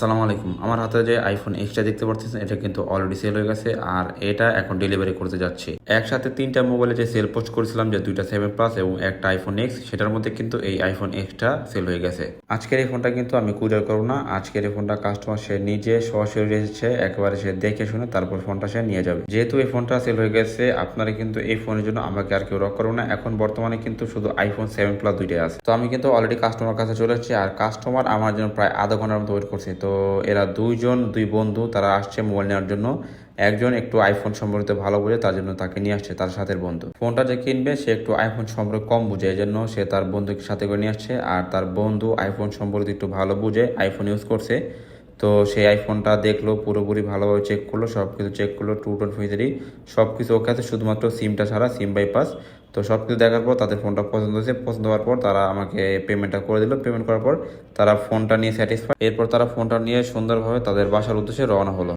আসসালামু আলাইকুম। আমার হাতে যে আইফোন এক্সটা দেখতে পাচ্ছেন এটা কিন্তু অলরেডি সেল হয়ে গেছে আর এটা এখন ডেলিভারি করতে যাচ্ছি। একসাথে ৩টা মোবাইলে যে সেল পোস্ট করেছিলাম যে ২টা 7 প্লাস এবং একটা আইফোন এক্স, সেটার মধ্যে কিন্তু এই আইফোন এক্সটা সেল হয়ে গেছে। আজকের এই ফোনটা কিন্তু আমি কুরিয়ার করবো না, আজকের এই ফোনটা কাস্টমার সে নিজে সরাসরি এসেছে, একেবারে সে দেখে শুনে তারপর ফোনটা সে নিয়ে যাবে। যেহেতু এই ফোনটা সেল হয়ে গেছে, আপনারা কিন্তু এই ফোনের জন্য আমাকে আর কেউ রক করবো না। এখন বর্তমানে কিন্তু শুধু আইফোন 7 প্লাস দুইটাই আছে। তো আমি কিন্তু অলরেডি কাস্টমার কাছে চলে এসেছি আর কাস্টমার আমার জন্য প্রায় আধা ঘন্টার মতো ওয়েট করছে। তো এরা দুই বন্ধু তারা আসছে মোবাইল নেওয়ার জন্য। একজন একটু আইফোন সম্পর্কে ভালো বোঝে, তার জন্য তাকে নিয়ে আসছে তার সাথে বন্ধু। ফোনটা যে কিনবে সে একটু আইফোন সম্পর্কে কম বুঝে, এই জন্য সে তার বন্ধুকে সাথে করে নিয়ে আসছে। আর তার বন্ধু আইফোন সম্পর্কে একটু ভালো বুঝে, আইফোন ইউজ করছে। তো সেই আইফোনটা দেখলো, পুরোপুরি ভালোভাবে চেক করলো, সব কিছু চেক করলো, 2.3 সব কিছু ওকে আছে, শুধুমাত্র সিমটা ছাড়া, সিম বাইপাস। তো সব কিছু দেখার পর তাদের ফোনটা পছন্দ হয়েছে। পছন্দ হওয়ার পর তারা আমাকে পেমেন্টটা করে দিল। পেমেন্ট করার পর তারা ফোনটা নিয়ে স্যাটিসফাই। এরপর তারা ফোনটা নিয়ে সুন্দরভাবে তাদের বাসার উদ্দেশ্যে রওনা হলো।